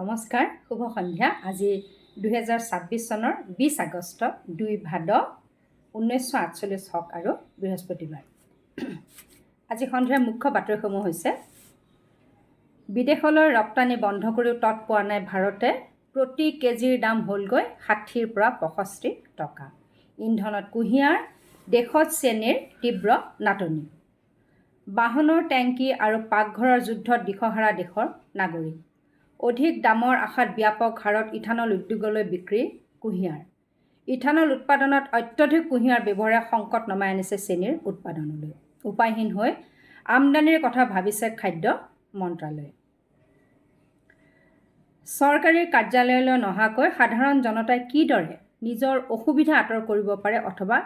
নমস্কাৰ, শুভ সন্ধ্যা। আজি 2026 চনৰ 20 আগষ্ট 2 ভাদ 1948 হক আৰু বৃহস্পতিবাৰ। আজি সন্ধিয়াৰ মুখ্য বাতৰিসমূহ হৈছে: বিদেশলৈ ৰপ্তানি বন্ধ কৰিও তৎ পোৱা নাই ভাৰতে, প্ৰতি কেজিৰ দাম হ'লগৈ 60ৰ পৰা 65 টকা। ইন্ধনত কুঁহিয়াৰ, দেশত চেনিৰ তীব্ৰ নাটনি। বাহনৰ টেংকি আৰু পাকঘৰৰ যুদ্ধত দিশহাৰা দেশৰ নাগৰিক। অধিক দামৰ আশাত ব্যাপক হাৰত ইথানল উদ্যোগলৈ বিক্ৰী কুঁহিয়াৰ। ইথানল উৎপাদনত অত্যধিক কুঁহিয়াৰ ব্যৱহাৰে সংকট নমাই আনিছে চেনিৰ উৎপাদনলৈ। উপায়হীন হৈ আমদানিৰ কথা ভাবিছে খাদ্য মন্ত্ৰালয়ে। চৰকাৰী কাৰ্যালয়লৈ নহাকৈ সাধাৰণ জনতাই কিদৰে নিজৰ অসুবিধা আঁতৰ কৰিব পাৰে অথবা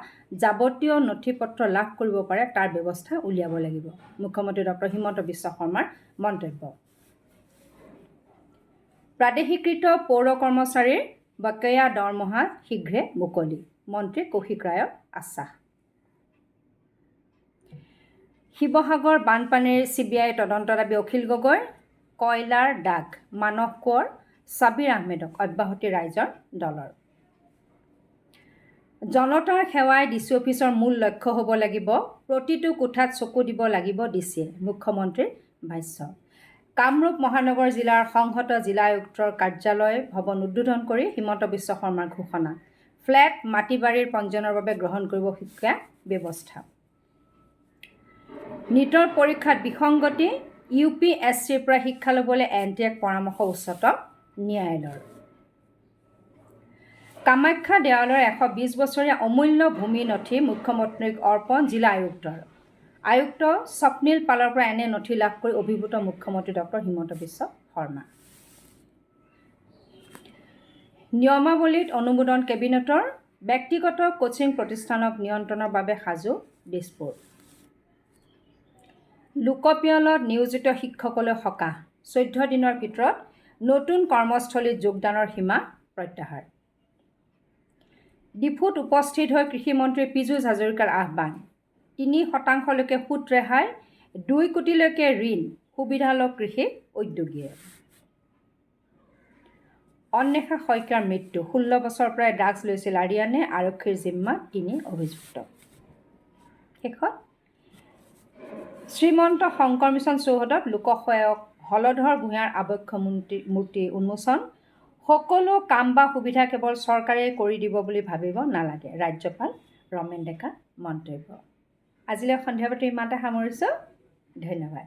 যাৱতীয় নথি পত্ৰ লাভ কৰিব পাৰে তাৰ ব্যৱস্থা উলিয়াব লাগিব, মুখ্যমন্ত্ৰী ডক্টৰ হিমন্ত বিশ্ব শৰ্মাৰ মন্তব্য। প্ৰাদেশিকৃত পৌৰ কৰ্মচাৰীৰ বকেয়া দৰমহা শীঘ্ৰে মুকলি, মন্ত্ৰী কৌশিক ৰায়ৰ আশ্বাস। শিৱসাগৰ বানপানীৰ CBI তদন্ত দাবী অখিল গগৈৰ। কয়লাৰ দাগ, মানস কোঁৱৰ, ছাবিৰ আহমেদক অব্যাহতি ৰাইজৰ দলৰ। জনতাৰ সেৱাই DC অফিচৰ মূল লক্ষ্য হ'ব লাগিব, প্ৰতিটো কোঠাত চকু দিব লাগিব DCয়ে, মুখ্যমন্ত্ৰীৰ ভাষ্য। কামৰূপ মহানগৰ জিলাৰ সংহত জিলা আয়ুক্তৰ কাৰ্যালয় ভৱন উদ্বোধন কৰি হিমন্ত বিশ্ব শৰ্মাৰ ঘোষণা। ফ্লেট মাটি-বাৰীৰ পঞ্জীয়নৰ বাবে গ্ৰহণ কৰিব শিক্ষা ব্যৱস্থা। নীটৰ পৰীক্ষাত বিসংগতি, UPSCৰ পৰা শিক্ষা ল'বলৈ NTAক পৰামৰ্শ উচ্চতম ন্যায়ালয়ৰ। কামাখ্যা দেৱালয়ৰ 120 বছৰীয়া অমূল্য ভূমি নথি মুখ্যমন্ত্ৰীক অৰ্পণ জিলা আয়ুক্তৰ। আয়ুক্ত স্বপ্নীল পালৰ পৰা এনে নথি লাভ কৰি অভিভূত মুখ্যমন্ত্ৰী ডক্টৰ হিমন্ত বিশ্ব শৰ্মা। নিয়মাৱলীত অনুমোদন কেবিনেটৰ। ব্যক্তিগত কোচিং প্ৰতিষ্ঠানক নিয়ন্ত্ৰণৰ বাবে সাজু দিছপুৰ। লোকপিয়লত নিয়োজিত শিক্ষকলৈ সকাহ, 14 দিনৰ ভিতৰত নতুন কৰ্মস্থলীত যোগদানৰ সীমা প্ৰত্যাহাৰ। ডিফুত উপস্থিত হৈ কৃষিমন্ত্ৰী পীযুষ হাজৰিকাৰ আহ্বান, 3% সুত ৰেহাই, 2 কোটিলৈকে ঋণ, সুবিধা লওক কৃষি উদ্যোগীয়ে। অন্বেষা শইকীয়াৰ মৃত্যু, 16 বছৰৰ পৰাই ড্ৰাগছ লৈছিল আৰিয়ানে, আৰক্ষীৰ জিম্মাত 3 অভিযুক্ত। শেষত শ্ৰীমন্ত শংকৰ মিছন চৌহদত লোকসেৱক হলধৰ ভূঞাৰ আবক্ষ মূৰ্তি উন্মোচন। সকলো কাম বা সুবিধা কেৱল চৰকাৰে কৰি দিব বুলি ভাবিব নালাগে, ৰাজ্যপাল ৰমেন ডেকাৰ মন্তব্য। আজিলৈ সন্ধিয়া বাতৰি ইমানতে সামৰিছোঁ। ধন্যবাদ।